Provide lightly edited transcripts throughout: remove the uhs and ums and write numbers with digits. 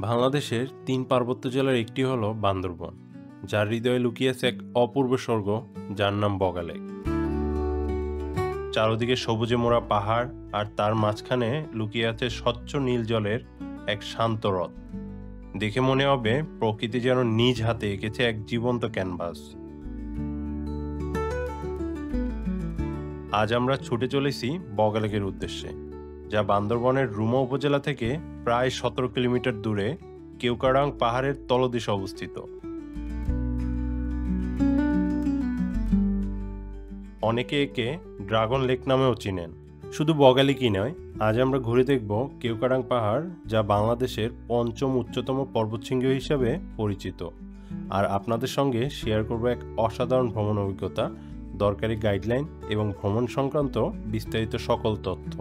বাংলাদেশের ৩ পার্বত্য জেলার একটি হলো বান্দরবন, যার হৃদয়ে লুকিয়ে আছে এক অপূর্ব স্বর্গ যার নাম বগালেক। চারদিকে সবুজে মোড়া পাহাড় আর তার মাঝখানে লুকিয়ে আছে স্বচ্ছ নীল জলের এক শান্ত হ্রদ। দেখে মনে হবে প্রকৃতি যেন নিজ হাতে এঁকেছে এক জীবন্ত ক্যানভাস। আজ আমরা ছুটে চলেছি বগালেকের উদ্দেশ্যে, যা বান্দরবনের রুমা উপজেলা থেকে প্রায় ১৭ কিলোমিটার দূরে কেওক্রাডাং পাহাড়ের তলদেশে অবস্থিত। অনেকে একে ড্রাগন লেক নামেও চিনেন। শুধু বগালেকই নয়, আজ আমরা ঘুরে দেখব কেওক্রাডাং পাহাড়, যা বাংলাদেশের পঞ্চম উচ্চতম পর্বতশৃঙ্গ হিসাবে পরিচিত। আর আপনাদের সঙ্গে শেয়ার করব এক অসাধারণ ভ্রমণ অভিজ্ঞতা, দরকারি গাইডলাইন এবং ভ্রমণ সংক্রান্ত বিস্তারিত সকল তথ্য।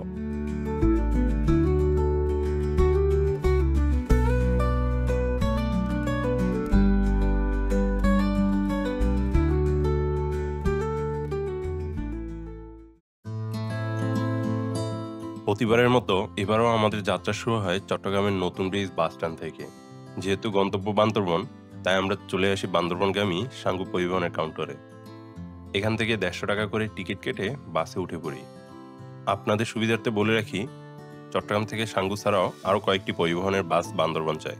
প্রতিবারের মতো এবারও আমাদের যাত্রা শুরু হয় চট্টগ্রামের নতুন ব্রিজ বাস স্ট্যান্ড থেকে। যেহেতু গন্তব্য বান্দরবন, তাই আমরা চলে আসি বান্দরবনগামী সাঙ্গু পরিবহনের কাউন্টারে। এখান থেকে ১৫০ টাকা করে টিকিট কেটে বাসে উঠে পড়ি। আপনাদের সুবিধার্থে বলে রাখি, চট্টগ্রাম থেকে সাঙ্গু ছাড়াও আরও কয়েকটি পরিবহনের বাস বান্দরবন যায়।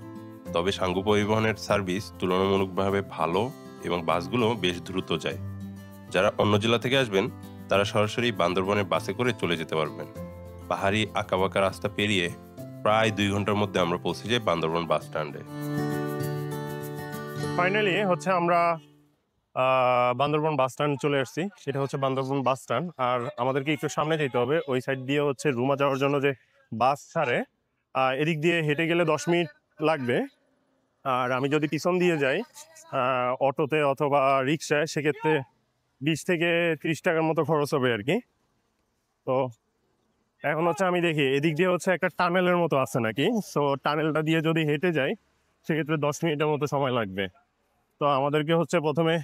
তবে সাঙ্গু পরিবহনের সার্ভিস তুলনামূলকভাবে ভালো এবং বাসগুলো বেশ দ্রুত যায়। যারা অন্য জেলা থেকে আসবেন, তারা সরাসরি বান্দরবনের বাসে করে চলে যেতে পারবেন। পাহাড়ি আঁকাবাঁকা রাস্তা পেরিয়ে প্রায় ২ ঘন্টার মধ্যে আমরা পৌঁছে যাই বান্দরবন বাস স্ট্যান্ডে। ফাইনালি হচ্ছে আমরা বান্দরবন বাস স্ট্যান্ড চলে আসছি। সেটা হচ্ছে বান্দরবন বাস স্ট্যান্ড। আর আমাদেরকে একটু সামনে যেতে হবে। ওই সাইড দিয়ে হচ্ছে রুমা যাওয়ার জন্য যে বাস ছাড়ে, এদিক দিয়ে হেঁটে গেলে ১০ মিনিট লাগবে। আর আমি যদি পিছন দিয়ে যাই অটোতে অথবা রিক্সায়, সেক্ষেত্রে ২০ থেকে ৩০ টাকার মতো খরচ হবে আর কি। তো এখন হচ্ছে আমি দেখি এদিক দিয়ে হচ্ছে একটা টানেলের মতো আছে নাকি। সো টানেলটা দিয়ে যদি হেঁটে যাই, সেক্ষেত্রে ১০ মিনিটের মতো সময় লাগবে। তো আমাদেরকে হচ্ছে প্রথমে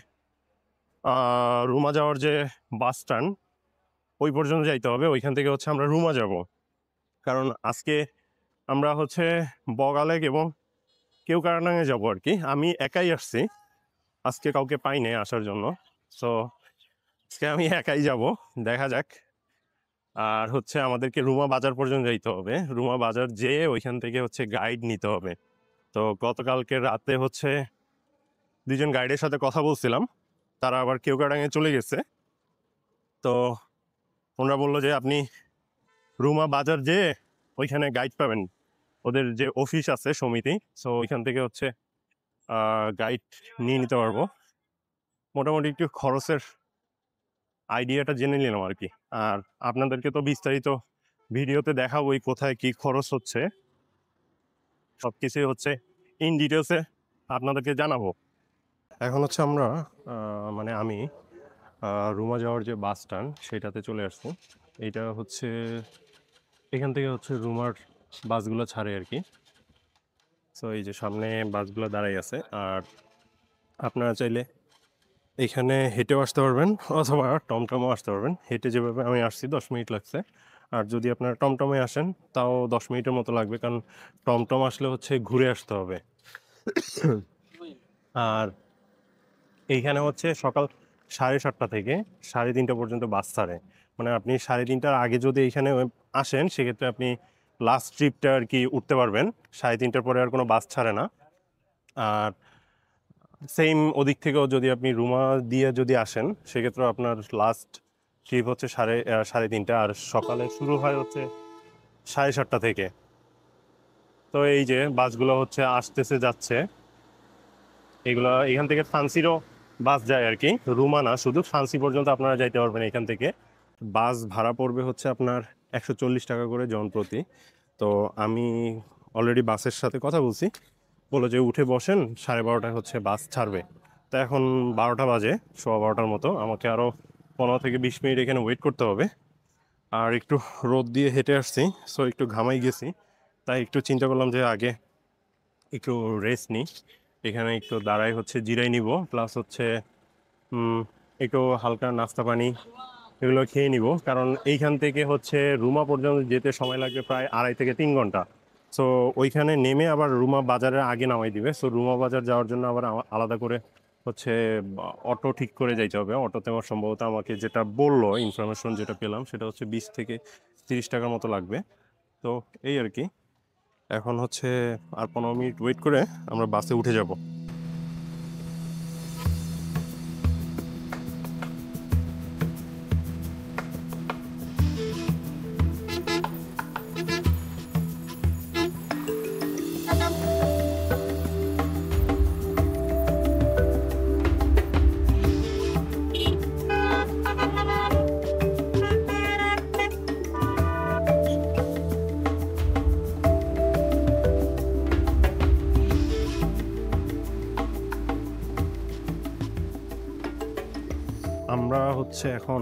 রুমা যাওয়ার যে বাস স্ট্যান্ড, ওই পর্যন্ত যাইতে হবে। ওইখান থেকে হচ্ছে আমরা রুমা যাব। কারণ আজকে আমরা হচ্ছে বগালেক এবং কেওক্রাডাঙে যাব আর কি। আমি একাই আসছি, আজকে কাউকে পাই নাই আসার জন্য। সো আজকে আমি একাই যাব, দেখা যাক। আর হচ্ছে আমাদেরকে রুমা বাজার পর্যন্ত যাইতে হবে। রুমা বাজার যেয়ে ওইখান থেকে হচ্ছে গাইড নিতে হবে। তো গতকালকে রাতে হচ্ছে ২জন গাইডের সাথে কথা বলছিলাম, তারা আবার কেওক্রাডাঙে চলে গেছে। তো ওনারা বললো যে আপনি রুমা বাজার যেয়ে ওইখানে গাইড পাবেন, ওদের যে অফিস আছে সমিতি। সো ওইখান থেকে হচ্ছে গাইড নিয়ে নিতে পারবো। মোটামুটি একটু খরচের আইডিয়াটা জেনে নিলাম আর কি। আর আপনাদেরকে তো বিস্তারিত ভিডিওতে দেখাবোই কোথায় কি খরচ হচ্ছে, সব কিছুই হচ্ছে ইন ডিটেলসে আপনাদেরকে জানাবো। এখন হচ্ছে আমরা মানে আমি রুমা যাওয়ার যে বাস স্ট্যান্ড, সেটাতে চলে আসছি। এইটা হচ্ছে এখান থেকে হচ্ছে রুমার বাসগুলো ছাড়ে আর কি। সো এই যে সামনে বাসগুলো দাঁড়াই আছে। আর আপনারা চাইলে এখানে হেঁটেও আসতে পারবেন অথবা টমটমও আসতে পারবেন। হেঁটে যেভাবে আমি আসছি ১০ মিনিট লাগছে। আর যদি আপনারা টমটমে আসেন, তাও ১০ মিনিটের মতো লাগবে, কারণ টমটম আসলে হচ্ছে ঘুরে আসতে হবে। আর এইখানে হচ্ছে সকাল ৭:৩০ থেকে ৩:৩০ পর্যন্ত বাস ছাড়ে। মানে আপনি ৩:৩০টার আগে যদি এইখানে আসেন, সেক্ষেত্রে আপনি লাস্ট ট্রিপটা আর কি উঠতে পারবেন। ৩:৩০টার পরে আর কোনো বাস ছাড়ে না। আর সেম ওদিক থেকেও যদি আপনি রুমা দিয়ে যদি আসেন, সেক্ষেত্রেও আপনার লাস্ট ট্রিপ হচ্ছে ৩:৩০। আর সকালে শুরু হয় হচ্ছে ৭:৩০ থেকে। তো এই যে বাসগুলো হচ্ছে আসতেছে যাচ্ছে, এগুলো এখান থেকে ফান্সিরও বাস যায় আর কি। রুমা না, শুধু ফান্সি পর্যন্ত আপনারা যাইতে পারবেন এখান থেকে। বাস ভাড়া পড়বে হচ্ছে আপনার ১৪০ টাকা করে জন প্রতি। তো আমি অলরেডি বাসের সাথে কথা বলছি, বললো যে উঠে বসেন, 12:30টায় হচ্ছে বাস ছাড়বে। তো এখন 12টা বাজে, 12:15টার মতো। আমাকে আরও 15 থেকে 20 মিনিট এখানে ওয়েট করতে হবে। আর একটু রোদ দিয়ে হেঁটে আসছি, সো একটু ঘামাই গেছি। তাই একটু চিন্তা করলাম যে আগে একটু রেস্ট নিই, এখানে একটু দাঁড়াই হচ্ছে জিরাই নিব, প্লাস হচ্ছে একটু হালকা নাস্তা পানি এগুলো খেয়ে নিব। কারণ এইখান থেকে হচ্ছে রুমা পর্যন্ত যেতে সময় লাগবে প্রায় 2.5 থেকে 3 ঘন্টা। সো ওইখানে নেমে আবার রুমা বাজারের আগে নামাই দিবে। সো রুমা বাজার যাওয়ার জন্য আবার আলাদা করে হচ্ছে অটো ঠিক করে যাইতে হবে। অটোতে আমার সম্ভবত আমাকে যেটা বললো, ইনফরমেশন যেটা পেলাম সেটা হচ্ছে 20 থেকে 30 টাকার মতো লাগবে। তো এই আর কি, এখন হচ্ছে আর 15 মিনিট ওয়েট করে আমরা বাসে উঠে যাব। আমরা হচ্ছে এখন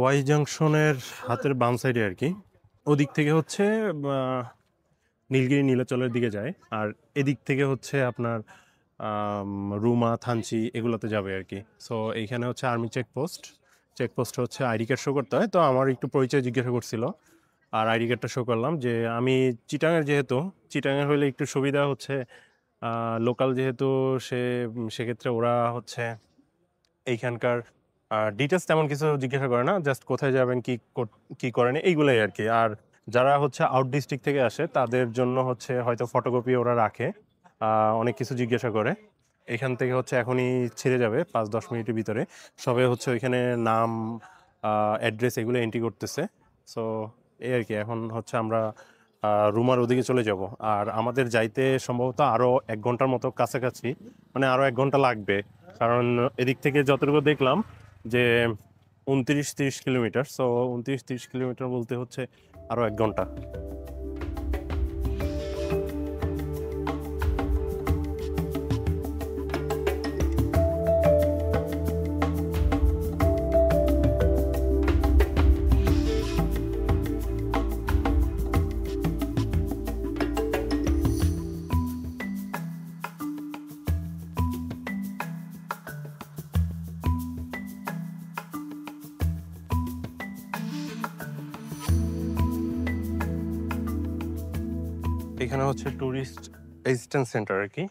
ওয়াই জাংশনের হাতের বাম সাইডে আর কি, ওদিক থেকে হচ্ছে নীলগিরি নীলাচলের দিকে যায়, আর এদিক থেকে হচ্ছে আপনার রুমা থানচি এগুলোতে যাবে আর কি। সো এইখানে হচ্ছে আর্মি চেকপোস্ট হচ্ছে আইডি কার্ড শো করতে হয়। তো আমার একটু পরিচয় জিজ্ঞাসা করছিল, আর আইডি কার্ডটা শো করলাম যে আমি চিটাঙের, যেহেতু চিটাঙের হইলে একটু সুবিধা হচ্ছে, লোকাল যেহেতু সেক্ষেত্রে ওরা হচ্ছে এইখানকার ডিটেলস তেমন কিছু জিজ্ঞাসা করে না, জাস্ট কোথায় যাবেন, কি করেন, এইগুলোই আর কি। আর যারা হচ্ছে আউট ডিস্ট্রিক্ট থেকে আসে তাদের জন্য হচ্ছে হয়তো ফটোকপি ওরা রাখে, অনেক কিছু জিজ্ঞাসা করে। এখান থেকে হচ্ছে এখনই ছেড়ে যাবে 5-10 মিনিটের ভিতরে। সবে হচ্ছে ওইখানে নাম, অ্যাড্রেস এগুলো এন্ট্রি করতেছে। সো এই আর কি, এখন হচ্ছে আমরা রুমার ওদিকে চলে যাব। আর আমাদের যাইতে সম্ভবত আরও 1 ঘন্টার মতো কাছাকাছি, মানে আরও 1 ঘন্টা লাগবে, কারণ এদিক থেকে যতটুকু দেখলাম যে 29-30 কিলোমিটার। সো 29-30 কিলোমিটার বলতে হচ্ছে আরও 1 ঘন্টা। এখানে হচ্ছে ট্যুরিস্ট অ্যাসিস্ট্যান্স সেন্টার আর কি।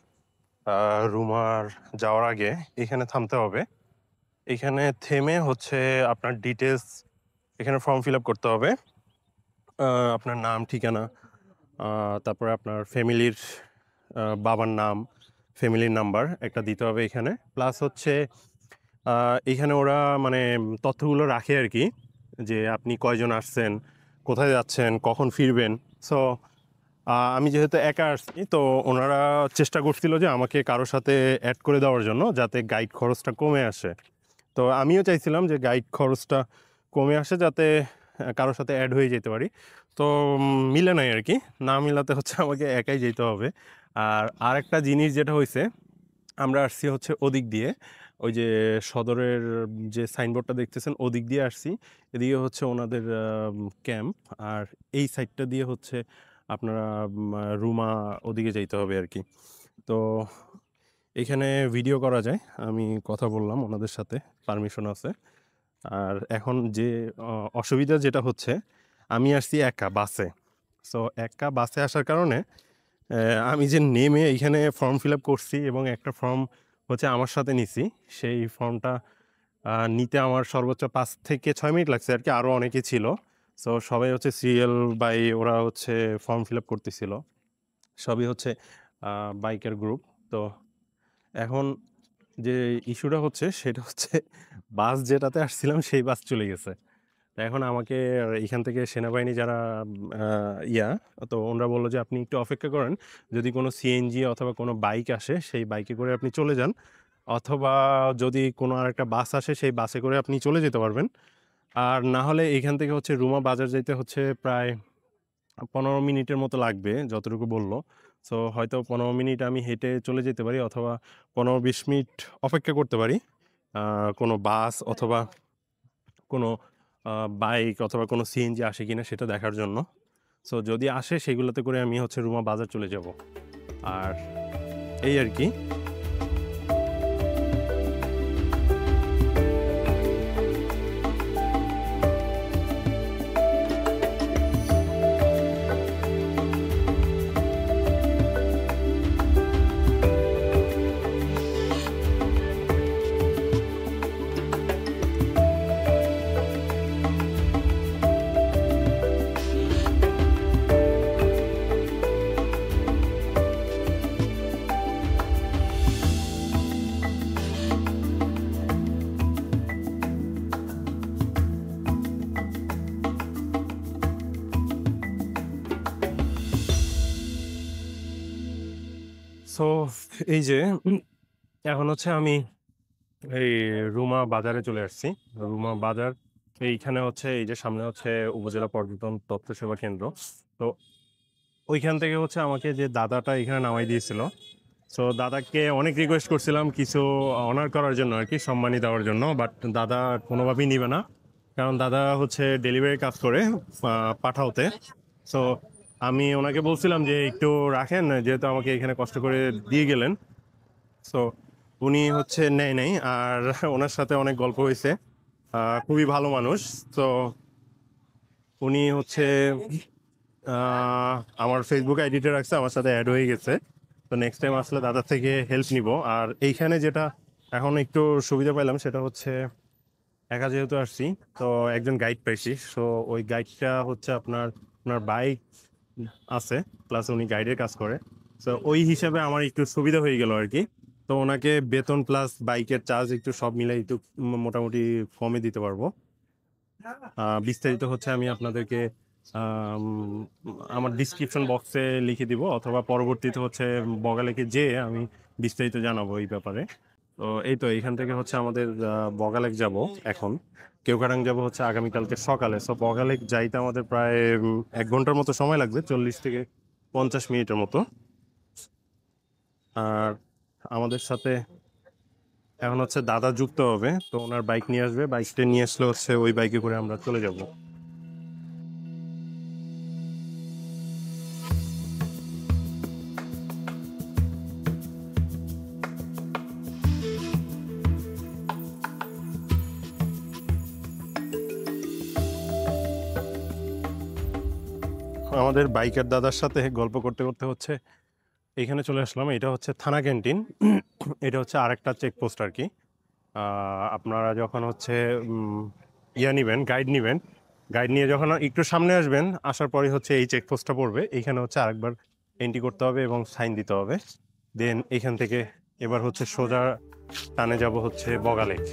রুমার যাওয়ার আগে এখানে থামতে হবে। এখানে থেমে হচ্ছে আপনার ডিটেলস, এখানে ফর্ম ফিল আপ করতে হবে। আপনার নাম, ঠিকানা, তারপরে আপনার ফ্যামিলির বাবার নাম, ফ্যামিলির নাম্বার একটা দিতে হবে এখানে। প্লাস হচ্ছে এখানে ওরা মানে তথ্যগুলো রাখে আর কি, যে আপনি কয়জন আসছেন, কোথায় যাচ্ছেন, কখন ফিরবেন। সো আমি যেহেতু একা আসছি, তো ওনারা চেষ্টা করছিল যে আমাকে কারোর সাথে অ্যাড করে দেওয়ার জন্য, যাতে গাইড খরচটা কমে আসে। তো আমিও চাইছিলাম যে গাইড খরচটা কমে আসে, যাতে কারোর সাথে অ্যাড হয়ে যেতে পারি। তো মিলে নাই আর কি, না মিলাতে হচ্ছে আমাকে একাই যেতে হবে। আর আরেকটা জিনিস যেটা হয়েছে, আমরা আসছি হচ্ছে ওদিক দিয়ে, ওই যে সদরের যে সাইনবোর্ডটা দেখতেছেন ওদিক দিয়ে আসছি। এদিকে হচ্ছে ওনাদের ক্যাম্প, আর এই সাইডটা দিয়ে হচ্ছে আপনারা রুমা ওদিকে যাইতে হবে আর কি। তো এখানে ভিডিও করা যায়, আমি কথা বললাম ওনাদের সাথে, পারমিশন আছে। আর এখন যে অসুবিধা যেটা হচ্ছে, আমি আসছি একা বাসে। সো একা বাসে আসার কারণে আমি যে নেমে এইখানে ফর্ম ফিল আপ করছি এবং একটা ফর্ম হচ্ছে আমার সাথে নিছি, সেই ফর্মটা নিতে আমার সর্বোচ্চ 5 থেকে 6 মিনিট লাগছে আর কি। আরও অনেকে ছিল, সো সবাই হচ্ছে সিরিয়াল বাই ওরা হচ্ছে ফর্ম ফিল আপ করতেছিল, সবই হচ্ছে বাইকের গ্রুপ। তো এখন যে ইস্যুটা হচ্ছে সেটা হচ্ছে, বাস যেটাতে আসছিলাম সেই বাস চলে গেছে। তো এখন আমাকে এখান থেকে সেনাবাহিনী যারা তো ওনারা বললো যে আপনি একটু অপেক্ষা করেন, যদি কোনো সিএনজি অথবা কোনো বাইক আসে সেই বাইকে করে আপনি চলে যান, অথবা যদি কোনো আরেকটা বাস আসে সেই বাসে করে আপনি চলে যেতে পারবেন। আর না হলে এইখান থেকে হচ্ছে রুমা বাজার যেতে হচ্ছে প্রায় 15 মিনিটের মতো লাগবে যতটুকু বললো। সো হয়তো 15 মিনিট আমি হেঁটে চলে যেতে পারি, অথবা 15-20 মিনিট অপেক্ষা করতে পারি কোনো বাস অথবা কোনো বাইক অথবা কোনো সিএনজি আসে কিনা সেটা দেখার জন্য। সো যদি আসে সেগুলোতে করে আমি হচ্ছে রুমা বাজার চলে যাব। আর এই আর কি। সো এই যে এখন হচ্ছে আমি এই রুমা বাজারে চলে আসছি। রুমা বাজার এইখানে হচ্ছে এই যে সামনে হচ্ছে উপজেলা পর্যটন তথ্য সেবা কেন্দ্র। তো ওইখান থেকে হচ্ছে আমাকে যে দাদাটা এখানে নামাই দিয়েছিল, সো দাদাকে অনেক রিকোয়েস্ট করছিলাম কিছু অনার করার জন্য আর কি, সম্মানী দেওয়ার জন্য, বাট দাদা কোনোভাবেই নিবে না। কারণ দাদা হচ্ছে ডেলিভারি কাজ করে পাঠাওতে। সো আমি ওনাকে বলছিলাম যে একটু রাখেন, যেহেতু আমাকে এখানে কষ্ট করে দিয়ে গেলেন। সো উনি হচ্ছে নেয় নাই, আর ওনার সাথে অনেক গল্প হয়েছে। খুবই ভালো মানুষ। তো উনি হচ্ছে আমার ফেসবুক আইডিতে রাখছে, আমার সাথে অ্যাড হয়ে গেছে। তো নেক্সট টাইম আসলে দাদার থেকে হেল্প নিব। আর এইখানে যেটা এখন একটু সুবিধা পাইলাম সেটা হচ্ছে একা যেহেতু আসছি, তো একজন গাইড পাইছি। সো ওই গাইডটা হচ্ছে আপনার বাইক আছে, প্লাস উনি গাইডের কাজ করে। সো ওই হিসাবে আমার একটু সুবিধা হয়ে গেল আর কি। তো ওনাকে বেতন প্লাস বাইকের চার্জ একটু সব মিলাই একটু মোটামুটি কমে দিতে পারবো। বিস্তারিত হচ্ছে আমি আপনাদেরকে আম, আমার ডিসক্রিপশন বক্সে লিখে দিব, অথবা পরবর্তীতে হচ্ছে বগালেকে যেয়ে আমি বিস্তারিত জানাবো এই ব্যাপারে। তো এই তো এইখান থেকে হচ্ছে আমাদের বগালেক যাব এখন। কেওক্রাডাং যাব হচ্ছে আগামীকালকে সকালে। সো বগালেক যাইতে আমাদের প্রায় 1 ঘন্টার মতো সময় লাগবে, 40 থেকে 50 মিনিটের মতো। আর আমাদের সাথে এখন হচ্ছে দাদা যুক্ত হবে, তো ওনার বাইক নিয়ে আসবে, বাইকটা নিয়ে আসলে হচ্ছে ওই বাইকে করে আমরা চলে যাব। আমাদের বাইকার দাদার সাথে গল্প করতে করতে হচ্ছে এখানে চলে আসলাম। এটা হচ্ছে থানা ক্যান্টিন। এটা হচ্ছে আরেকটা চেকপোস্ট আর কি। আপনারা যখন হচ্ছে নেবেন, গাইড নিয়ে যখন একটু সামনে আসবেন, আসার পরে হচ্ছে এই চেকপোস্টটা পড়বে। এইখানে হচ্ছে আরেকবার এন্ট্রি করতে হবে এবং সাইন দিতে হবে। দেন এখান থেকে এবার হচ্ছে সোজা টানে যাব হচ্ছে বগালেক।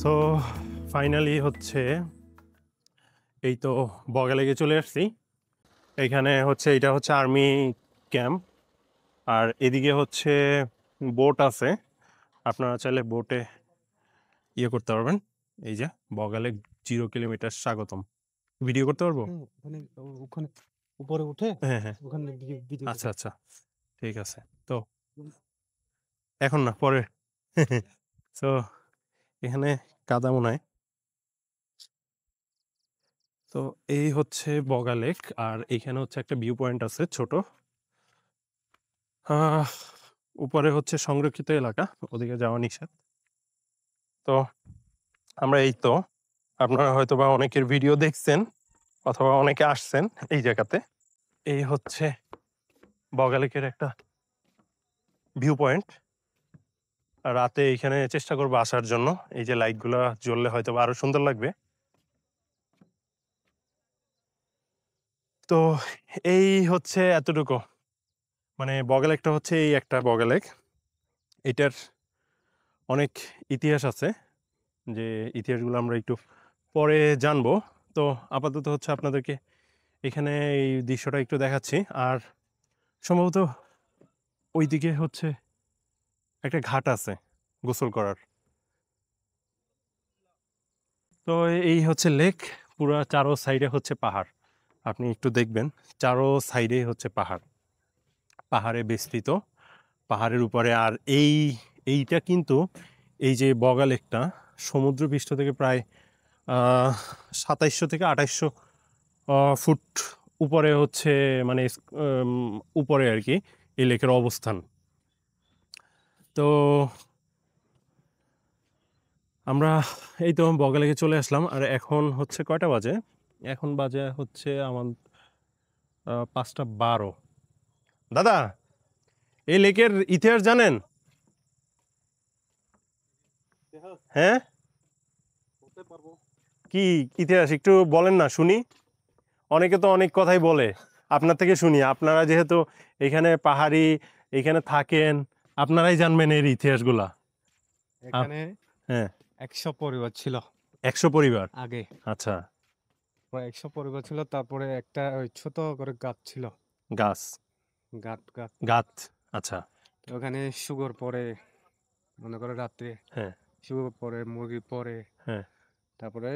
সো ফাইনালি হচ্ছে এই তো বগালেকে চলে আসছি। এইখানে হচ্ছে এটা হচ্ছে আর্মি ক্যাম্প, আর এদিকে হচ্ছে বোট আছে। আপনারা চাইলে বোটে ইয়ে করতে পারবেন। এই যে বগালেক 0 কিলোমিটার স্বাগতম। ভিডিও করতে পারবো? ওখানে ওখানে উপরে উঠে হ্যাঁ হ্যাঁ, ওখানে ভিডিও আচ্ছা আচ্ছা, ঠিক আছে। তো এখন না, পরে। তো এখানে কাদা মনে হয়। তো এই হচ্ছে বগালেক, আর এইখানে হচ্ছে একটা ভিউ পয়েন্ট আছে ছোট। আহ, উপরে হচ্ছে সংরক্ষিত এলাকা, ওদিকে যাওয়া নিষেধ। তো আমরা এই তো, আপনারা হয়তো বা অনেকের ভিডিও দেখছেন অথবা অনেকে আসছেন এই জায়গাতে। এই হচ্ছে বগালেকের একটা ভিউ পয়েন্ট। রাতে এইখানে চেষ্টা করবো আসার জন্য, এই যে লাইটগুলো জ্বললে হয়তো বা আরো সুন্দর লাগবে। তো এই হচ্ছে এতটুকু, মানে বগালেকটা হচ্ছে এই একটা বগালেক। এটার অনেক ইতিহাস আছে, যে ইতিহাসগুলো আমরা একটু পরে জানবো। তো আপাতত হচ্ছে আপনাদেরকে এখানে এই দৃশ্যটা একটু দেখাচ্ছি। আর সম্ভবত ওইদিকে হচ্ছে একটা ঘাট আছে গোসল করার। তো এই হচ্ছে লেক, পুরা চারো সাইডে হচ্ছে পাহাড়। আপনি একটু দেখবেন, চারো সাইডে হচ্ছে পাহাড়, পাহাড়ে বেষ্টিত, পাহাড়ের উপরে। আর এইটা কিন্তু এই যে বগা লেকটা সমুদ্রপৃষ্ঠ থেকে প্রায় 2700 থেকে 2800 ফুট উপরে হচ্ছে, মানে উপরে আর কি। এই লেকের অবস্থান। তো আমরা এই তো বগা লেকে চলে আসলাম। আর এখন হচ্ছে কয়টা বাজে? এখন বাজে হচ্ছে আমার 5:12। দাদা, এই লেকের ইতিহাস জানেন? হ্যাঁ, কি ইতিহাস একটু বলেন না শুনি। অনেকে তো অনেক কথাই বলে, আপনার থেকে শুনি। আপনারা যেহেতু এখানে পাহাড়ি, এখানে থাকেন, আপনারাই জানবেন এর ইতিহাসগুলা। এখানে হ্যাঁ, 100 পরিবার ছিল 100 পরিবার। আগে। আচ্ছা, প্রায় 100 পরিবার ছিল। তারপরে একটা ওই ছোট করে গাছ ছিল। গাছ, গাত। গাছ। আচ্ছা, তো ওখানে সুগর পড়ে, মনে করো রাত্রে হ্যাঁ, সুগর পড়ে, মুরগি পড়ে। হ্যাঁ, তারপরে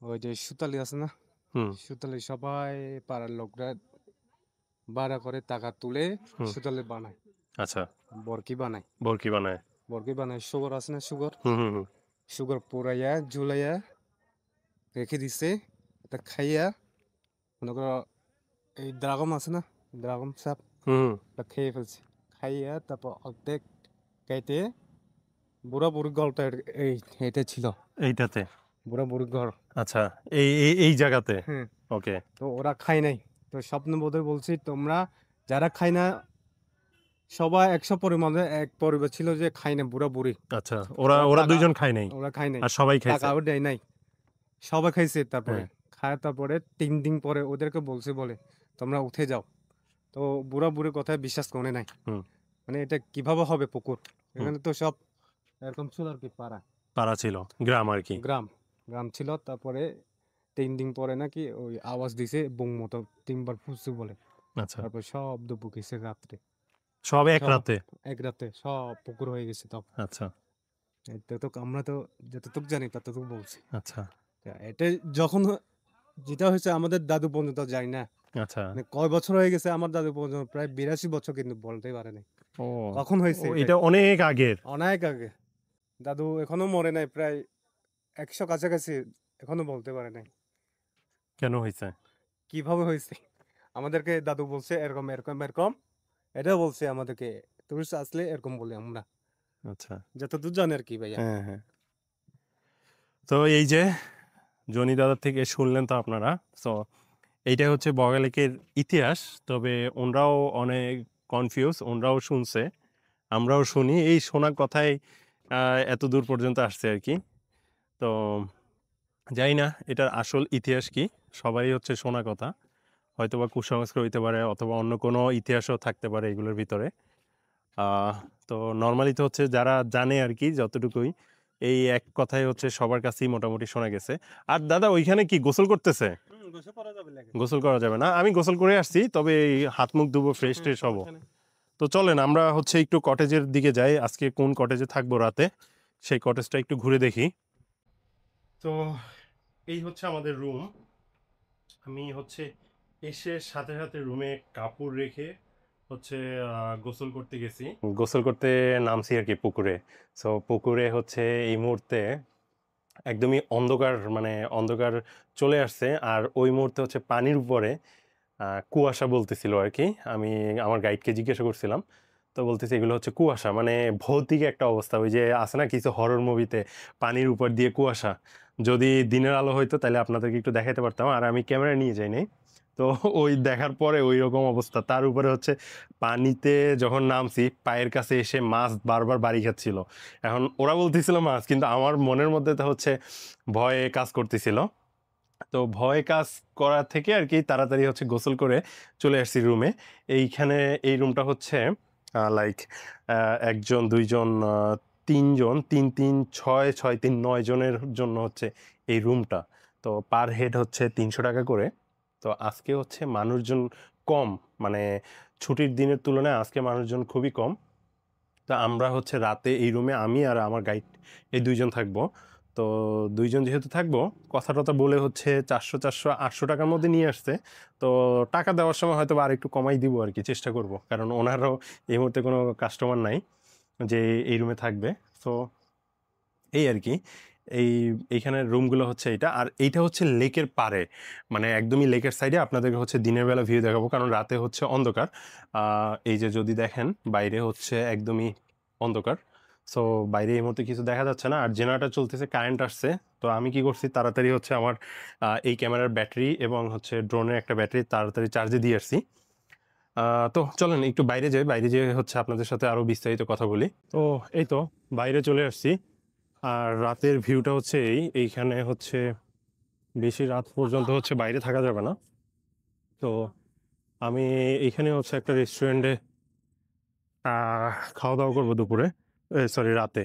ওই যে সুতালি আছে না, হুম, সুতালি সবাই পাড়ার লোকরা ভাড়া করে টাকা তুলে হুম, সুতালি বানায়, আচ্ছা, বরকি বানায়। বরকি বানায়। বরকি বানায়, সুগর আছে না, সুগর হুম, হুম, হুম, সুগর পুরাইয়া ঝুলাইয়া রেখে দিছে। এটা খাইয়া, মনে করো এই ড্রাগন আছে না, ড্রাগন সাপ, হুম, এটা খেয়ে ফেলছে। খাইয়া তারপর অর্ধেক খাইতে বুড়া বুড়ি গল্পটা এই এটা ছিল, এইটাতে। বুড়া বুড়ি ঘর। আচ্ছা, এই এই এই জায়গাতে। হ্যাঁ, ওকে, তো ওরা খায় নাই। তো স্বপ্ন বোধে বলছি তোমরা যারা খায় না, সবাই 100 পরিমাণে এক পরিবার ছিল যে খায় না, বুড়া বুড়ি। আচ্ছা, ওরা ওরা ওরা টাকা, দুইজন খায় নাই ওরা খায় নাই, আর সবাই খাইছে। টাকাও দেয় নাই, সবাই খাইছে। তারপরে হ্যাঁ, খায়, তারপরে 3 দিন পরে ওদেরকে বলছে বলে তোমরা উঠে যাও। তো বুড়া বুড়ির কথায় বিশ্বাস করে নাই। হুম, মানে এটা কিভাবে হবে পুকুর, হুম, এখানে তো সব এরকম ছিল আর কি, পাড়া পাড়া ছিল, গ্রাম আর কি। গ্রাম গ্রাম ছিল। তারপরে 3 দিন পরে নাকি ওই আওয়াজ দিছে বুম মতো, 3 বার ফুসছে বলে। আচ্ছা, তারপর সব ডুবু গেছে রাত্রে, সব এক সব রাতে। এক রাতে সব পুকুর হয়ে গেছে। তখন আচ্ছা, এতটুক আমরা তো যতটুক জানি ততটুক বলছি। আচ্ছা, তা এটা যখন যেটা হয়েছে আমাদের দাদু পর্যন্ত জানি না, আচ্ছা। মানে কয় বছর হয়ে গেছে আমার দাদু পর্যন্ত, প্রায় 82 বছর, কিন্তু বলতেই পারে নাই ও, কখন হয়েছে ও, এটা। এটা অনেক আগের। অনেক আগে, দাদু এখনো মরে নাই, প্রায় 100 কাছাকাছি, এখনো বলতে পারে নাই কেন হয়েছে? কিভাবে হয়েছে। আমাদেরকে দাদু বলছে এরকম এরকম এরকম, এটাও বলছে আমাদেরকে টুরিস্ট আসলে এরকম বলি আমরা, আচ্ছা, যতদূর জানি আর কি ভাইয়া। হ্যাঁ, হ্যাঁ। তো এই যে জনি দাদার থেকে শুনলেন তো আপনারা। তো এইটা হচ্ছে বগালেকের ইতিহাস। তবে ওনরাও অনেক কনফিউজ, ওনরাও শুনছে, আমরাও শুনি। এই শোনা কথাই এত দূর পর্যন্ত আসছে আর কি। তো জানি না এটার আসল ইতিহাস কি, সবাই হচ্ছে শোনা কথা। হয়তোবা কুসংস্কার হইতে পারে, অথবা অন্য কোনো ইতিহাসও থাকতে পারে এগুলোর ভিতরে। আহ, তো নর্মালি তো হচ্ছে যারা জানে আর কি, যতটুকুই এই এক কথাই হচ্ছে সবার কাছেই মোটামুটি শোনা গেছে। আর দাদা ওইখানে কি গোসল করতেছে? গোসল করা যাবে না, আমি গোসল করে আসছি, তবে এই হাত মুখ ধুবো, ফ্রেশ ট্রেশ হবো। তো চলেন আমরা হচ্ছে একটু কটেজের দিকে যাই। আজকে কোন কটেজে থাকবো রাতে, সেই কটেজটা একটু ঘুরে দেখি। তো এই হচ্ছে আমাদের রুম। আমি হচ্ছে এসে সাথে সাথে রুমে কাপড় রেখে হচ্ছে গোসল করতে গেছি, গোসল করতে নামছি আর কি পুকুরে। সো পুকুরে হচ্ছে এই মুহূর্তে একদমই অন্ধকার, মানে অন্ধকার চলে আসছে। আর ওই মুহূর্তে হচ্ছে পানির উপরে কুয়াশা বলতেছিল আর কি। আমি আমার গাইডকে জিজ্ঞাসা করছিলাম, তো বলতেছে এগুলো হচ্ছে কুয়াশা, মানে ভৌতিক একটা অবস্থা। ওই যে আছে না কিছু হরর মুভিতে, পানির উপর দিয়ে কুয়াশা। যদি দিনের আলো হইতো তাহলে আপনাদেরকে একটু দেখাতে পারতাম, আর আমি ক্যামেরা নিয়ে যাইনি। তো ওই দেখার পরে ওই রকম অবস্থা। তার উপরে হচ্ছে পানিতে যখন নামছি, পায়ের কাছে এসে মাছ বারবার বাড়ি খাচ্ছিল। এখন ওরা বলতেছিল মাছ, কিন্তু আমার মনের মধ্যে তো হচ্ছে ভয়ে কাজ করতেছিল। তো ভয় কাজ করা থেকে আর কি তাড়াতাড়ি হচ্ছে গোসল করে চলে আসছি রুমে। এইখানে এই রুমটা হচ্ছে লাইক একজন, দুইজন, তিনজন, তিন তিন ছয়, ছয় তিন 9 জনের জন্য হচ্ছে এই রুমটা। তো পার হেড হচ্ছে 300 টাকা করে। তো আজকে হচ্ছে মানুষজন কম, মানে ছুটির দিনের তুলনায় আজকে মানুষজন খুবই কম। তো আমরা হচ্ছে রাতে এই রুমে আমি আর আমার গাইড এই দুইজন থাকবো। তো দুইজন যেহেতু থাকবো, কথা টথা বলে হচ্ছে 400 400 800 টাকার মধ্যে নিয়ে আসছে। তো টাকা দেওয়ার সময় হয়তো আর একটু কমাই দিব আর কি, চেষ্টা করব, কারণ ওনারও এই মুহূর্তে কোনো কাস্টমার নাই যে এই রুমে থাকবে। তো এই আর কি। এইখানের রুমগুলো হচ্ছে এইটা, আর এইটা হচ্ছে লেকের পাড়ে, মানে একদমই লেকের সাইডে। আপনাদেরকে হচ্ছে দিনের বেলা ভিউ দেখাবো, কারণ রাতে হচ্ছে অন্ধকার। এই যে যদি দেখেন বাইরে হচ্ছে একদমই অন্ধকার, সো বাইরে এই মুহূর্তে কিছু দেখা যাচ্ছে না। আর জেনারেটর চলতেছে, কারেন্ট আসছে। তো আমি কি করছি, তাড়াতাড়ি হচ্ছে আমার এই ক্যামেরার ব্যাটারি এবং হচ্ছে ড্রোনের একটা ব্যাটারি তাড়াতাড়ি চার্জে দিয়ে আসছি। তো চলেন একটু বাইরে যাই, বাইরে যেয়ে হচ্ছে আপনাদের সাথে আরো বিস্তারিত কথা বলি। তো এই তো বাইরে চলে আসছি, আর রাতের ভিউটা হচ্ছে এইখানে হচ্ছে বেশি রাত পর্যন্ত হচ্ছে বাইরে থাকা যাবে না। তো আমি এইখানে হচ্ছে একটা রেস্টুরেন্টে খাওয়া দাওয়া করবো দুপুরে, সরি রাতে।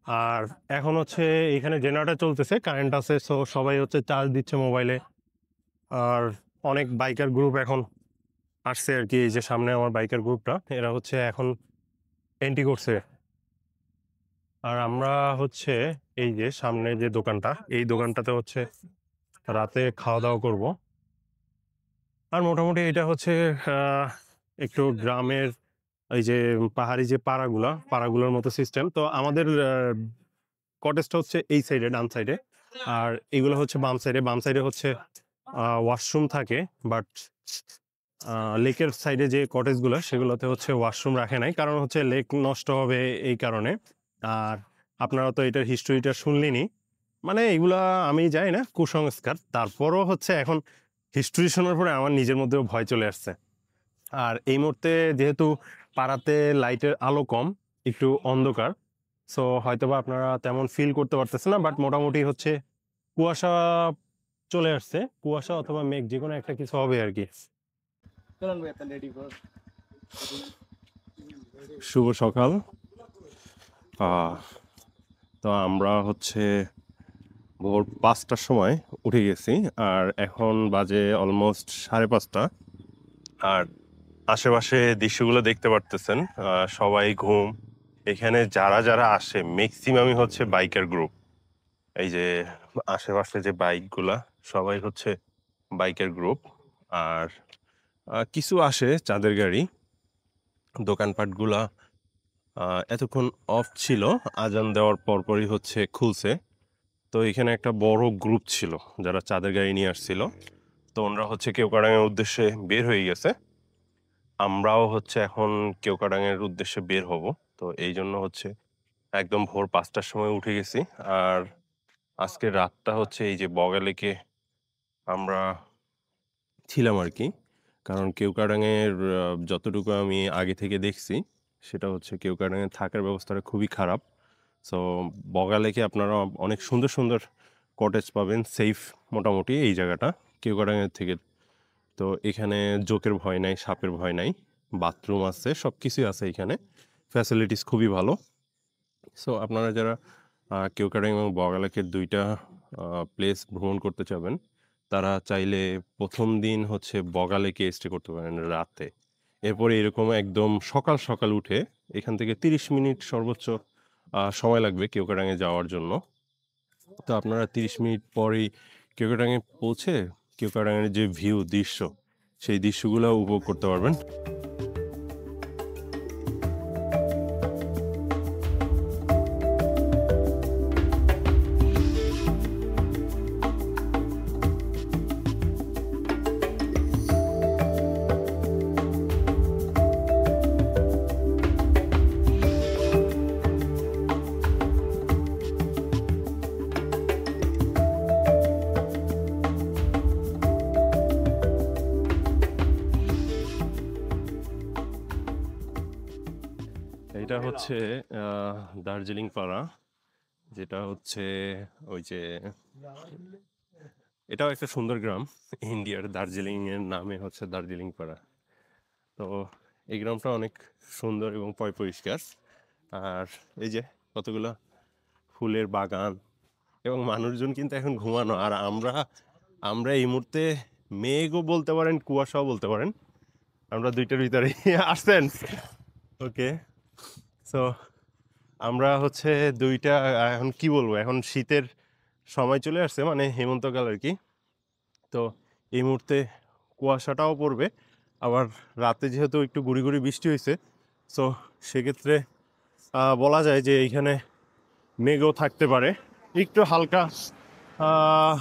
আর এখন হচ্ছে এখানে জেনারেটর চলতেছে, কারেন্ট আছে, সো সবাই হচ্ছে চার্জ দিচ্ছে মোবাইলে। আর অনেক বাইকার গ্রুপ এখন আসছে আর কি। এই যে সামনে আমার বাইকার গ্রুপটা, এরা হচ্ছে এখন এন্ট্রি করছে। আর আমরা হচ্ছে এই যে সামনে যে দোকানটা, এই দোকানটাতে হচ্ছে রাতে খাওয়া দাওয়া করব। আর মোটামুটি এটা হচ্ছে একটু গ্রামের, এই যে পাহাড়ি যে পাড়াগুলোর মতো সিস্টেম। তো আমাদের কটেজটা হচ্ছে এই সাইডে, ডান সাইডে, আর এগুলো হচ্ছে বাম সাইডে। বাম সাইডে হচ্ছে ওয়াশরুম থাকে, বাট লেকের সাইডে যে কটেজগুলো সেগুলোতে হচ্ছে ওয়াশরুম রাখে নাই, কারণ হচ্ছে লেক নষ্ট হবে এই কারণে। আর আপনারা তো এটার হিস্ট্রিটা শুনলেনই, মানে এগুলা আমি জানি না, কুসংস্কার। তারপরও হচ্ছে এখন হিস্ট্রি শোনার পরে আমার নিজের মধ্যেও ভয় চলে আসছে। আর এই মুহূর্তে যেহেতু পাড়াতে লাইটের আলো কম, একটু অন্ধকার, সো হয়তোবা আপনারা তেমন ফিল করতে পারতেছেন না, বাট মোটামুটি হচ্ছে কুয়াশা চলে আসছে, কুয়াশা অথবা মেঘ যে কোনো একটা কিছু হবে আর কি। শুভ সকাল। আহ, তো আমরা হচ্ছে ভোর 5টার সময় উঠে গেছি, আর এখন বাজে অলমোস্ট 5:30। আর আশেপাশে দৃশ্যগুলো দেখতে পারতেছেন, সবাই ঘুম। এখানে যারা যারা আসে ম্যাক্সিমামই হচ্ছে বাইকার গ্রুপ। এই যে আশেপাশে যে বাইকগুলা, সবাই হচ্ছে বাইকের গ্রুপ। আর কিছু আসে চাঁদের গাড়ি। দোকানপাটগুলা এতক্ষণ অফ ছিল, আজান দেওয়ার পরপরই হচ্ছে খুলছে। তো এখানে একটা বড় গ্রুপ ছিল যারা চাঁদের গাড়ি নিয়ে আসছিল। তো ওনারা হচ্ছে কেওক্রাডাঙ্গের উদ্দেশ্যে বের হয়ে গেছে। আমরাও হচ্ছে এখন কেওক্রাডাঙ্গের উদ্দেশ্যে বের হব। তো এই জন্য হচ্ছে একদম ভোর 5টার সময় উঠে গেছি। আর আজকে রাতটা হচ্ছে এই যে বগা লেকে আমরা ছিলাম আর কি। কারণ কেওক্রাডাঙ্গের যতটুকু আমি আগে থেকে দেখছি, সেটা হচ্ছে কেওক্রাডাঙ্গে থাকার ব্যবস্থাটা খুবই খারাপ। সো বগা লেকে আপনারা অনেক সুন্দর সুন্দর কটেজ পাবেন, সেফ মোটামুটি এই জায়গাটা কেওক্রাডাঙ্গের থেকে। তো এখানে জোকের ভয় নাই, সাপের ভয় নাই, বাথরুম আছে, সব কিছুই আছে এখানে, ফ্যাসিলিটিস খুবই ভালো। সো আপনারা যারা কেওক্রাডাঙ্গা এবং বগা লেকের দুইটা প্লেস ভ্রমণ করতে চাবেন, তারা চাইলে প্রথম দিন হচ্ছে বগা লেকে স্টে করতে পারেন রাতে। এরপরে এরকম একদম সকাল সকাল উঠে এখান থেকে 30 মিনিট সর্বোচ্চ সময় লাগবে কেওক্রাডাঙ্গে যাওয়ার জন্য। তো আপনারা 30 মিনিট পরেই কেওক্রাডাঙ্গে পৌঁছে কেওক্রাডাঙ্গের যে ভিউ দৃশ্য, সেই দৃশ্যগুলো উপভোগ করতে পারবেন। এটা হচ্ছে দার্জিলিং পাড়া, যেটা হচ্ছে ওই যে, এটাও একটা সুন্দর গ্রাম। ইন্ডিয়ার দার্জিলিং এর নামে হচ্ছে দার্জিলিং পাড়া। তো এই গ্রামটা অনেক সুন্দর এবং পরিষ্কার। আর এই যে কতগুলো ফুলের বাগান, এবং মানুষজন কিন্তু এখন ঘুমানো। আর আমরা আমরা এই মুহূর্তে মেঘও বলতে পারেন, কুয়াশাও বলতে পারেন, আমরা দুইটার ভিতরেই আসছেন। ওকে, সো আমরা হচ্ছে দুইটা, এখন কি বলবো, এখন শীতের সময় চলে আসছে, মানে হেমন্তকাল আর কি। তো এই মুহূর্তে কুয়াশাটাও পড়বে, আবার রাতে যেহেতু একটু গুড়ি গুড়ি বৃষ্টি হয়েছে, সো সেক্ষেত্রে বলা যায় যে এইখানে মেঘও থাকতে পারে। একটু হালকা আহ,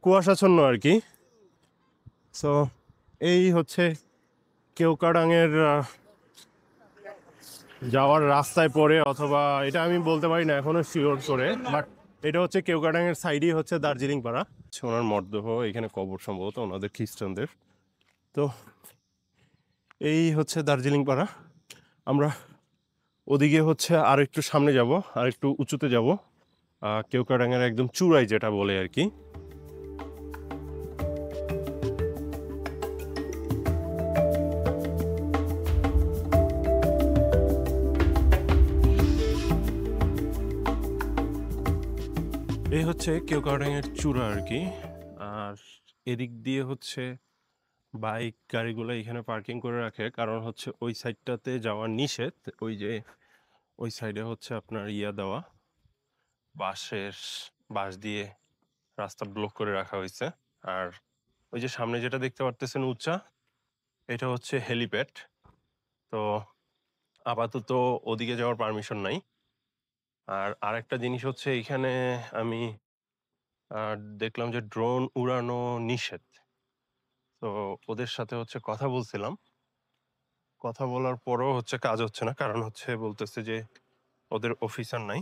কুয়াশাচ্ছন্ন আর কি। সো এই হচ্ছে কেওক্রাডাঙের যাওয়ার রাস্তায় পড়ে, অথবা এটা আমি বলতে পারি না এখনো শিওর করে, বাট এটা হচ্ছে কেওক্রাডাঙের সাইডেই হচ্ছে দার্জিলিং পাড়া। ওনার মরদেহ এখানে কবর সম্ভবত ওনাদের খ্রিস্টানদের। তো এই হচ্ছে দার্জিলিং পাড়া। আমরা ওদিকে হচ্ছে আর একটু সামনে যাব, আর একটু উঁচুতে যাব, কেওক্রাডাঙের একদম চূড়ায় যেটা বলে আর কি। এই হচ্ছে কেওক্রাডাঙের চূড়া আর কি। আর এদিক দিয়ে হচ্ছে বাইক গাড়িগুলো এখানে পার্কিং করে রাখে, কারণ হচ্ছে ওই সাইডটাতে যাওয়া নিষেধ। ওই যে ওই সাইডে হচ্ছে আপনার দেওয়া বাঁশের, বাঁশ দিয়ে রাস্তা ব্লক করে রাখা হয়েছে। আর ওই যে সামনে যেটা দেখতে পারতেছেন উঁচা, এটা হচ্ছে হেলিপ্যাড। তো আপাতত ওদিকে যাওয়ার পারমিশন নাই। আর আরেকটা জিনিস হচ্ছে এখানে আমি দেখলাম যে ড্রোন উড়ানো নিষেধ। তো ওদের সাথে হচ্ছে কথা বলছিলাম, কথা বলার পরও হচ্ছে কাজ হচ্ছে না, কারণ হচ্ছে বলতেছে যে ওদের অফিসার নাই,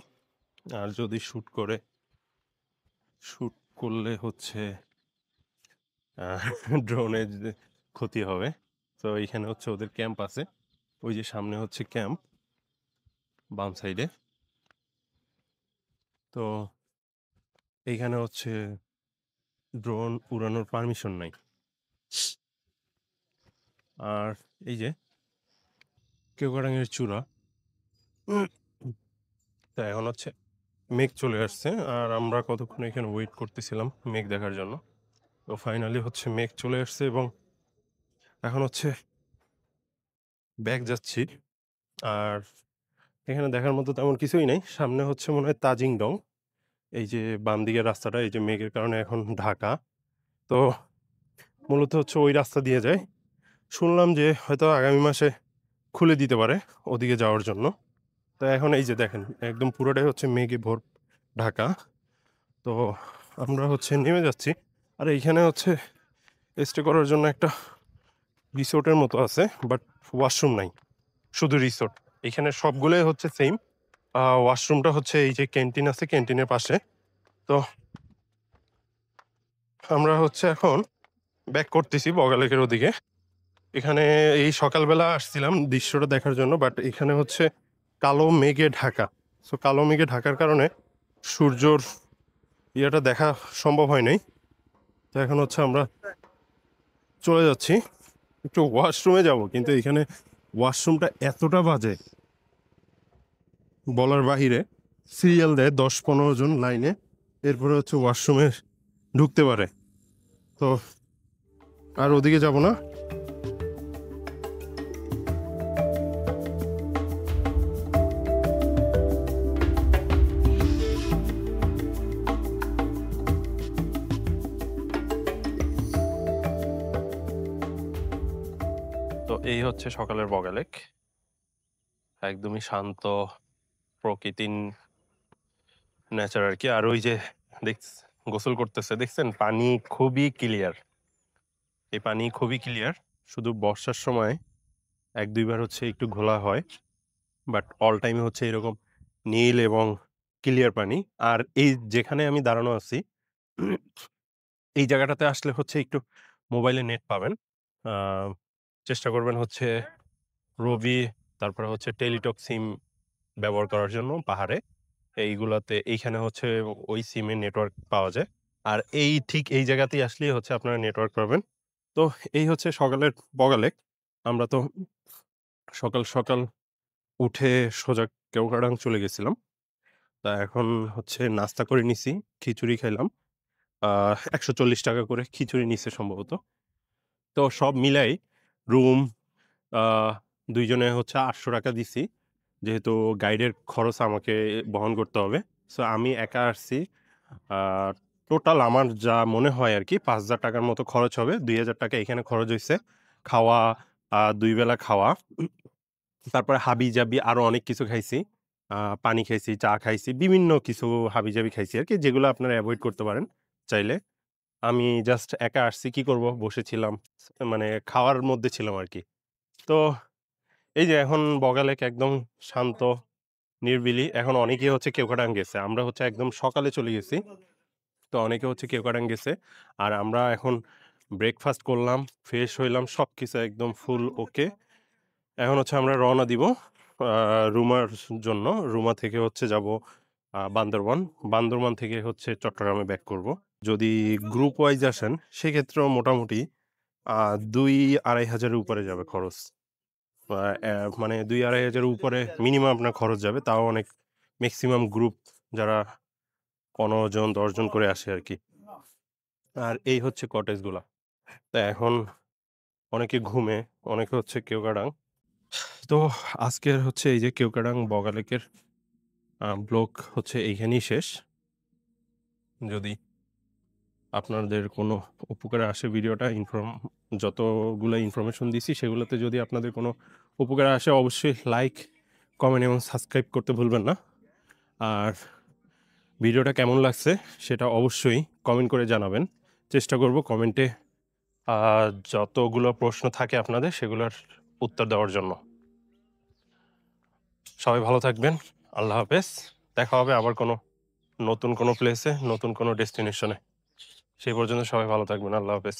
আর যদি শুট করলে হচ্ছে ড্রোনের ক্ষতি হবে। তো এইখানে হচ্ছে ওদের ক্যাম্প আছে, ওই যে সামনে হচ্ছে ক্যাম্প বাম সাইডে। তো এইখানে হচ্ছে ড্রোন উড়ানোর পারমিশন নাই। আর এই যে কেওক্রাডাঙের চূড়া, তো এখন হচ্ছে মেঘ চলে আসছে, আর আমরা কতক্ষণ এখানে ওয়েট করতেছিলাম মেঘ দেখার জন্য। তো ফাইনালি হচ্ছে মেঘ চলে আসছে, এবং এখন হচ্ছে ব্যাক যাচ্ছি। আর এখানে দেখার মতো তেমন কিছুই নেই। সামনে হচ্ছে মনে হয় তাজিং ডং, এই যে বাম দিকের রাস্তাটা, এই যে মেঘের কারণে এখন ঢাকা। তো মূলত হচ্ছে ওই রাস্তা দিয়ে যায়। শুনলাম যে হয়তো আগামী মাসে খুলে দিতে পারে ওদিকে যাওয়ার জন্য। তো এখন এই যে দেখেন একদম পুরোটাই হচ্ছে মেঘে ভোর ঢাকা। তো আমরা হচ্ছে নেমে যাচ্ছি। আর এইখানে হচ্ছে স্টে করার জন্য একটা রিসোর্টের মতো আছে, বাট ওয়াশরুম নাই, শুধু রিসোর্ট। এখানে সবগুলোই হচ্ছে সেম। ওয়াশরুমটা হচ্ছে এই যে ক্যান্টিন আছে, ক্যান্টিনের পাশে। তো আমরা হচ্ছে এখন ব্যাক করতেছি বগালেকের ওদিকে। এখানে এই সকালবেলা আসছিলাম দৃশ্যটা দেখার জন্য, বাট এখানে হচ্ছে কালো মেঘে ঢাকা। সো কালো মেঘে ঢাকার কারণে সূর্যর ইয়েটা দেখা সম্ভব হয় নাই। তো এখন হচ্ছে আমরা চলে যাচ্ছি, একটু ওয়াশরুমে যাব, কিন্তু এখানে ওয়াশরুমটা এতটা বাজে বলার বাহিরে। সিরিয়াল দেয় 10-15 জন লাইনে, এরপরে হচ্ছে ওয়াশরুমে ঢুকতে পারে। তো আর ওদিকে যাব না। তো এই হচ্ছে সকালের বগালেক, একদমই শান্ত প্রকৃতির নেচার আর কি। আর ওই যে দেখ গোসল করতেছে, দেখছেন পানি খুবই ক্লিয়ার, এই পানি খুবই ক্লিয়ার। শুধু বর্ষার সময় 1-2 বার হচ্ছে একটু ঘোলা হয়, বাট অল টাইমে হচ্ছে এরকম নীল এবং ক্লিয়ার পানি। আর এই যেখানে আমি দাঁড়ানো আছি, এই জায়গাটাতে আসলে হচ্ছে একটু মোবাইলে নেট পাবেন। আহ, চেষ্টা করবেন হচ্ছে রবি, তারপরে হচ্ছে টেলিটক সিম ব্যবহার করার জন্য পাহাড়ে। এইগুলাতে এইখানে হচ্ছে ওই সিমের নেটওয়ার্ক পাওয়া যায়। আর ঠিক এই জায়গাতেই আসলেই হচ্ছে আপনারা নেটওয়ার্ক পাবেন। তো এই হচ্ছে সকালের বগালেক। আমরা তো সকাল সকাল উঠে সোজা কেওক্রাডাং চলে গেছিলাম। তা এখন হচ্ছে নাস্তা করে নিছি, খিচুড়ি খাইলাম। 140 টাকা করে খিচুড়ি নিছে সম্ভবত। তো সব মিলাই রুম, আহ, দুইজনে হচ্ছে 800 টাকা দিছি, যেহেতু গাইডের খরচ আমাকে বহন করতে হবে। সো আমি একা আসছি। টোটাল আমার যা মনে হয় আর কি 5,000 টাকার মতো খরচ হবে। 2,000 টাকা এখানে খরচ হয়েছে খাওয়া, 2 বেলা খাওয়া, তারপরে হাবি জাবি আরো অনেক কিছু খাইছি। পানি খাইছি, চা খাইছি, বিভিন্ন কিছু হাবিজাবি খাইছি আরকি, যেগুলো আপনারা এভয়েড করতে পারেন চাইলে। আমি জাস্ট একা আসছি, কি করব? বসেছিলাম। মানে খাওয়ার মধ্যে ছিলাম আরকি। তো এই যে এখন বগালেক একদম শান্ত, নিরিবিলি। এখন অনেকেই হচ্ছে কেওক্রাডাং গেছে। আমরা হচ্ছে একদম সকালে চলে গেছি। তো অনেকে হচ্ছে কেওক্রাডাং গেছে। আর আমরা এখন ব্রেকফাস্ট করলাম, ফ্রেশ হইলাম। সবকিছু একদম ফুল ওকে। এখন হচ্ছে আমরা রওনা দিব রুমার জন্য। রুমা থেকে হচ্ছে যাব বান্দরবন। বান্দরবান থেকে হচ্ছে চট্টগ্রামে ব্যাক করব। যদি গ্রুপ ওয়াইজ আসেন সেক্ষেত্রেও মোটামুটি ২-২.৫ হাজারের উপরে যাবে খরচ। আ অ্যা মানে ২-২.৫ হাজারের উপরে মিনিমাম আপনার খরচ যাবে। তাও অনেক মেক্সিমাম গ্রুপ যারা ১৫ জন ১০ জন করে আসে আরকি। আর এই হচ্ছে কটেজগুলা। তো এখন অনেকে ঘুমে, অনেকে হচ্ছে কেওক্রাডাং। তো আজকের হচ্ছে এই যে কেওক্রাডাং বগালেকের ব্লগ হচ্ছে এইখানেই শেষ। যদি আপনাদের কোনো উপকারে আসে ভিডিওটা যতগুলা ইনফরমেশন দিছি সেগুলোতে যদি আপনাদের কোনো উপকারে আসে অবশ্যই লাইক, কমেন্ট এবং সাবস্ক্রাইব করতে ভুলবেন না। আর ভিডিওটা কেমন লাগছে সেটা অবশ্যই কমেন্ট করে জানাবেন। চেষ্টা করব কমেন্টে আ যতগুলো প্রশ্ন থাকে আপনাদের সেগুলোর উত্তর দেওয়ার জন্য। সবাই ভালো থাকবেন। আল্লাহ হাফেজ। দেখা হবে আবার নতুন কোনো প্লেসে, নতুন কোনো ডেস্টিনেশনে। সেই পর্যন্ত সবাই ভালো থাকবেন। আল্লাহ হাফেজ।